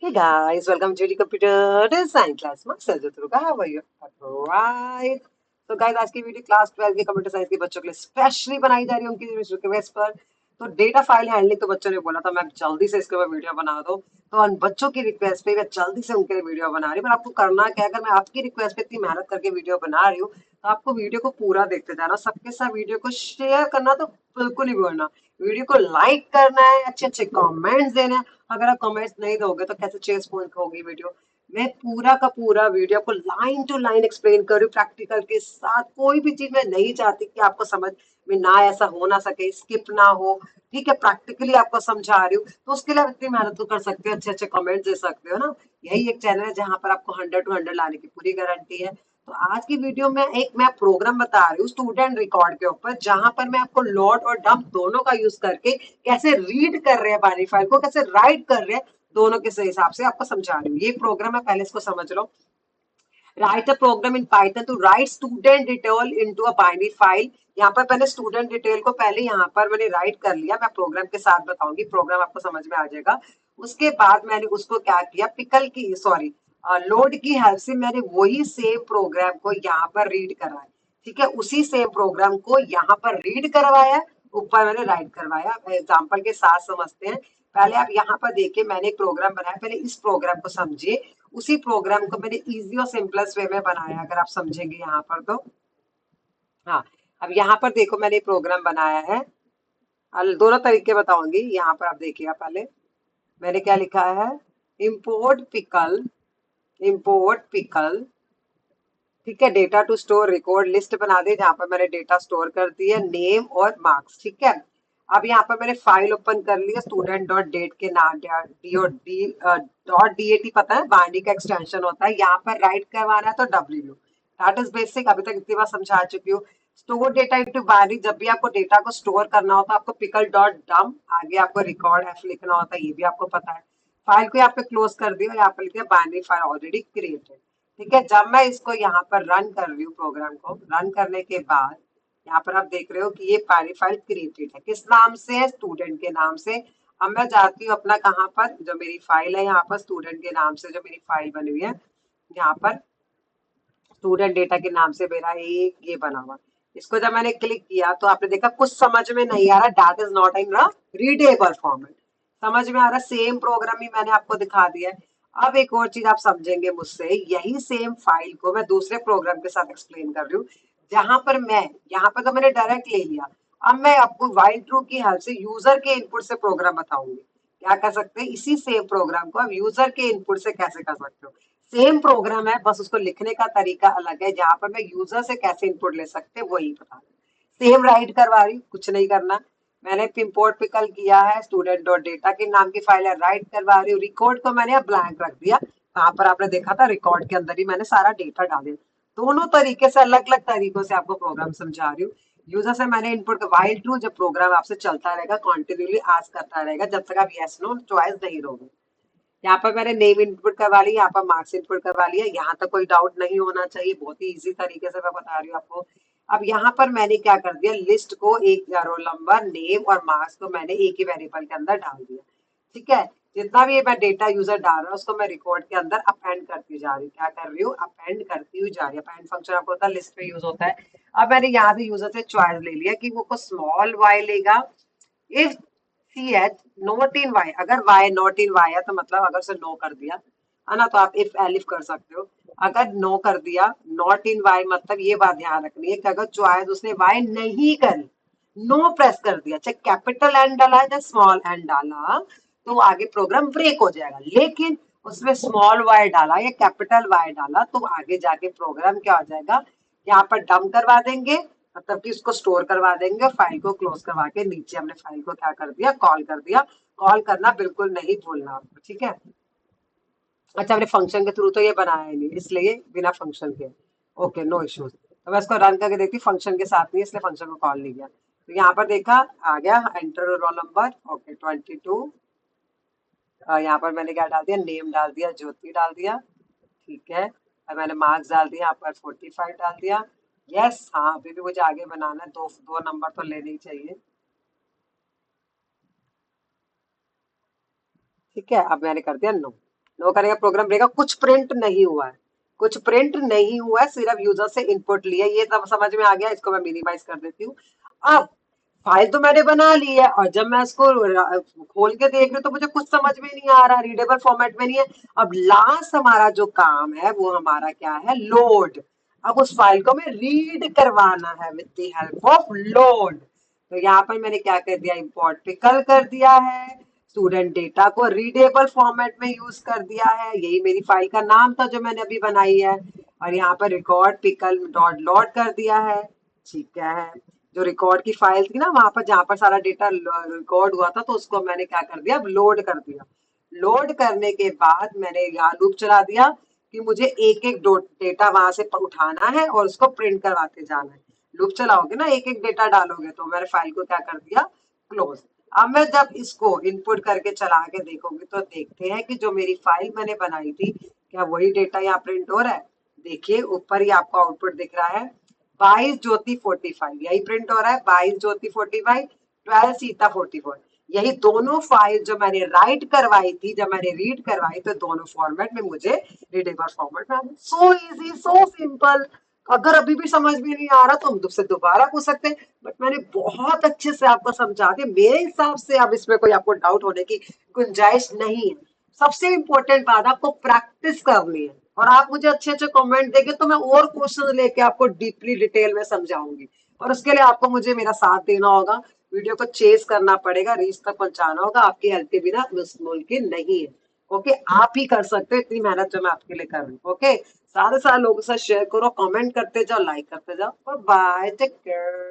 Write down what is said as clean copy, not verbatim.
Hey guys, welcome to the computer design class. Master जो तुरुका how are you? Right. तो guys आज की video class 12 के computer science के बच्चों के लिए स्पेशली बनाई जा रही है उनकी रिक्वेस्ट पर। तो डेटा फाइल हैंडलिंग तो बच्चों ने बोला था मैं जल्दी से इसके ऊपर वीडियो बना दूं। तो उन बच्चों की रिक्वेस्ट पे मैं जल्दी से उनके लिए वीडियो बना रही हूँ। पर आपको करना क्या है, अगर मैं आपकी रिक्वेस्ट पे इतनी मेहनत करके वीडियो बना रही हूँ तो आपको वीडियो को पूरा देखते जाना, सबके साथ वीडियो को शेयर करना तो बिल्कुल ही भूलना। वीडियो को लाइक करना है, अच्छे अच्छे कमेंट्स देना है। अगर आप कमेंट्स नहीं दोगे तो कैसे चेस पॉइंट होगी वीडियो। मैं पूरा का पूरा वीडियो को लाइन टू लाइन एक्सप्लेन कर रही हूँ प्रैक्टिकल के साथ। कोई भी चीज मैं नहीं चाहती कि आपको समझ में ना ऐसा हो ना सके, स्किप ना हो। ठीक है, प्रैक्टिकली आपको समझा रही हूँ तो उसके लिए आप इतनी मेहनत तो कर सकते हो, अच्छे अच्छे कमेंट्स दे सकते हो ना। यही एक चैनल है जहां पर आपको 100 to 100 लाने की पूरी गारंटी है। तो आज की वीडियो में एक मैं प्रोग्राम बता रही हूँ स्टूडेंट रिकॉर्ड के ऊपर, जहां पर मैं आपको लोड और डंप दोनों का यूज करके कैसे रीड कर रहे हैं बाइनरी फाइल को, कैसे राइट कर रहे हैं, दोनों के हिसाब से आपको समझा रही हूँ। ये प्रोग्राम है, पहले इसको समझ लो। Write a program in Python to write student detail into a binary file. यहाँ पर मैंने स्टूडेंट डिटेल को पहले यहाँ पर मैंने राइट कर लिया। मैं प्रोग्राम के साथ बताऊंगी, प्रोग्राम आपको समझ में आ जाएगा। उसके बाद मैंने उसको क्या किया, पिकल की सॉरी लोड की हेल्प से मैंने वही सेम प्रोग्राम को यहाँ पर रीड कराया। ठीक है, उसी सेम प्रोग्राम को यहाँ पर रीड करवाया, ऊपर मैंने राइट करवाया। एग्जाम्पल के साथ समझते हैं। पहले आप यहाँ पर देखिए, मैंने एक प्रोग्राम बनाया, पहले इस प्रोग्राम को समझिए। उसी प्रोग्राम को मैंने इजी और सिंपलेस्ट वे में बनाया, अगर आप समझेंगे यहाँ पर तो। हाँ, अब यहाँ पर देखो मैंने प्रोग्राम बनाया है। दोनों तरीके बताऊंगी। यहाँ पर आप देखिए, पहले मैंने क्या लिखा है, इम्पोर्ट पिकल, इम्पोर्ट पिकल। ठीक है, data to store record list बना दी जहां पर मैंने डेटा स्टोर कर दिया, नेम और मार्क्स। ठीक है, अब यहाँ पर मैंने फाइल ओपन कर लिया स्टूडेंट डॉट डेट के नाम, डॉट डी पता है बाइनरी का एक्सटेंशन होता है। यहाँ पर राइट करवाना है तो डब्ल्यू, दैट इज बेसिक, अभी तक इतनी बार समझा चुकी हूँ। स्टोर डेटा इनटू बाइनरी, जब भी आपको डेटा को स्टोर करना होता है आपको पिकल डॉट डम, आगे आपको रिकॉर्ड एफ लिखना होता है, ये भी आपको पता है। फाइल को यहाँ पे क्लोज कर दिया, यहाँ पे लिख दिया बाइनरी फाइल ऑलरेडी क्रिएटेड। ठीक है, जब मैं इसको यहाँ पर रन कर रही हूँ, प्रोग्राम को रन करने के बाद यहाँ पर आप देख रहे हो कि ये बाइनरी फाइल क्रिएटेड है। किस नाम से है, स्टूडेंट के नाम से। अब मैं जाती हूँ अपना कहाँ पर, जो मेरी फाइल है यहाँ पर स्टूडेंट के नाम से जो मेरी फाइल बनी हुई है, यहाँ पर स्टूडेंट डेटा के नाम से मेरा एक ये बना हुआ। इसको जब मैंने क्लिक किया तो आपने देखा कुछ समझ में नहीं आ रहा, that is not in readable format. समझ में आ रहा, सेम प्रोग्राम ही मैंने आपको दिखा दिया है। अब एक और चीज आप समझेंगे मुझसे, यही सेम फाइल को मैं दूसरे प्रोग्राम के साथ एक्सप्लेन कर रही हूँ, जहां पर मैं यहाँ पर तो मैंने डायरेक्ट ले लिया। अब मैं आपको वाइल ट्रू की हेल्प से यूजर के इनपुट से प्रोग्राम बताऊंगी। क्या कर सकते हैं, इसी सेम प्रोग्राम को आप यूजर के इनपुट से कैसे कर सकते हो। सेम प्रोग्राम है, बस उसको लिखने का तरीका अलग है। जहां पर मैं यूजर से कैसे इनपुट ले सकते हैं वही बता, सेम राइट करवा रही हूँ, कुछ नहीं करना। मैंने इम्पोर्ट पिकल किया है, स्टूडेंट डॉट डेटा के नाम की फाइल है, राइट करवा रही हूँ। रिकॉर्ड को मैंने ब्लैंक रख दिया, वहां पर आपने देखा था रिकॉर्ड के अंदर ही मैंने सारा डेटा डाल दिया। दोनों तरीके से अलग अलग तरीकों से आपको प्रोग्राम समझा रही हूँ। यूजर से मैंने इनपुट वाइल ट्रू, जब प्रोग्राम आपसे चलता रहेगा कॉन्टिन्यूली आस्क करता रहेगा जब तक आप यस नो चॉइस नहीं दोगे। यहाँ पर मैंने नेम इनपुट करवा लिया, यहाँ पर मार्क्स इनपुट करवा लिया। यहाँ तक कोई डाउट नहीं होना चाहिए, बहुत ही इजी तरीके से मैं बता रही हूँ आपको। अब यहाँ पर मैंने क्या कर दिया, लिस्ट को एक रोल नंबर, नेम और मार्क्स को मैंने एक ही वेरिएबल के अंदर डाल दिया। ठीक है, जितना भी मैं डेटा यूजर डाल रहा हूँ उसको मैं रिकॉर्ड के अंदर अपेंड करती जा रही हूँ। क्या कर रही हूँ, अपेंड करती हुई जा रही हूँ। अपेंड फंक्शन आपको पता है लिस्ट पे यूज होता है। अब मैंने यहाँ से यूजर से चॉइस ले लिया कि वो स्मॉल वाई लेगा if c h not in y. अगर वाई नॉट इन वाई है तो मतलब अगर उसे नो कर दिया है ना, तो आप इफ एलिफ कर सकते हो। अगर नो कर दिया, नॉट इन वाई मतलब ये बात ध्यान रखनी है कि अगर चॉइस उसने वाई नहीं करी, नो प्रेस कर दिया, चाहे कैपिटल एन डाला है चाहे स्मॉल एन डाला, तो आगे प्रोग्राम ब्रेक हो जाएगा। लेकिन उसमें स्मॉल वाई डाला या कैपिटल वाई डाला तो आगे जाके प्रोग्राम क्या हो जाएगा, यहाँ पर डम करवा देंगे, मतलब कि उसको स्टोर करवा देंगे, फाइल को क्लोज करवा के नीचे हमने फाइल को क्या कर दिया, कॉल कर दिया। कॉल करना बिल्कुल नहीं भूलना आपको, ठीक है। अच्छा, हमने फंक्शन के थ्रू तो ये बनाया ही नहीं, इसलिए बिना फंक्शन के ओके, नो इश्यूज। तो मैं इसको रन करके देखती, फंक्शन के साथ नहीं इसलिए फंक्शन को कॉल नहीं किया। तो यहाँ पर देखा आ गया, एंटर रोल नंबर, ओके 22। यहाँ पर मैंने क्या डाल दिया, नेम डाल दिया, ज्योति डाल दिया। ठीक है, अब मैंने मार्क्स डाल दिया, यहाँ पर 45 डाल दिया। यस, हाँ अभी भी मुझे आगे बनाना है, दो दो नंबर तो लेने ही चाहिए। ठीक है, अब मैंने कर दिया नो। नो करेगा, प्रोग्राम ब्रेक, कुछ प्रिंट नहीं हुआ है, कुछ प्रिंट नहीं हुआ है, सिर्फ यूजर से इनपुट लिया। ये सब समझ में आ गया, इसको मैं मिनिमाइज कर देती हूँ। अब फाइल तो मैंने बना ली है, और जब मैं इसको खोल के देख रही हूँ तो मुझे कुछ समझ में नहीं आ रहा, रीडेबल फॉर्मेट में नहीं है। अब लास्ट हमारा जो काम है वो हमारा क्या है, लोड। अब उस फाइल को मैं रीड करवाना है with the help of load. तो यहाँ पर मैंने क्या कर दिया, इम्पोर्ट पिकल कर दिया है, स्टूडेंट डेटा को रीडेबल फॉर्मेट में यूज कर दिया है, यही मेरी फाइल का नाम था जो मैंने अभी बनाई है। और यहाँ पर रिकॉर्ड पिकल डॉट लॉट कर दिया है। ठीक है, जो रिकॉर्ड की फाइल थी ना वहां पर, जहां पर सारा डेटा रिकॉर्ड हुआ था, तो उसको मैंने क्या कर दिया, अब लोड कर दिया। लोड करने के बाद मैंने यहाँ लूप चला दिया कि मुझे एक एक डेटा वहां से उठाना है और उसको प्रिंट करवाते जाना है। लूप चलाओगे ना, एक एक डेटा डालोगे, तो मैंने फाइल को क्या कर दिया, क्लोज। अब मैं जब इसको इनपुट करके चला के देखोगे तो देखते हैं कि जो मेरी फाइल मैंने बनाई थी, क्या वही डेटा यहाँ प्रिंट हो रहा है। देखिए ऊपर ही आपको आउटपुट दिख रहा है, 22 ज्योति 45, यही प्रिंट हो रहा है, 22 ज्योति 45, 12 सीता 44। यही दोनों फाइल जो मैंने राइट करवाई थी, जब मैंने रीड करवाई, तो दोनों फॉर्मेट में मुझे रीडेबल फॉर्मेट में आ गई। So easy, so simple. अगर अभी भी समझ में नहीं आ रहा तो हम तुझसे दोबारा पूछ सकते हैं, बट मैंने बहुत अच्छे से आपको समझा दिया। मेरे हिसाब से अब इसमें कोई आपको डाउट होने की गुंजाइश नहीं है। सबसे इंपॉर्टेंट बात, आपको प्रैक्टिस करनी है, और आप मुझे अच्छे अच्छे कमेंट देंगे तो मैं और क्वेश्चन लेके आपको डीपली डिटेल में समझाऊंगी। और उसके लिए आपको मुझे मेरा साथ देना होगा, वीडियो को चेस करना पड़ेगा, रीच तक पहुंचाना होगा। आपकी हेल्प के बिना मुमकिन नहीं है। ओके, आप ही कर सकते हो इतनी मेहनत जो मैं आपके लिए कर रही हूँ। ओके, सारे सारे लोगों के साथ शेयर करो, कमेंट करते जाओ, लाइक करते जाओ। Bye, take care.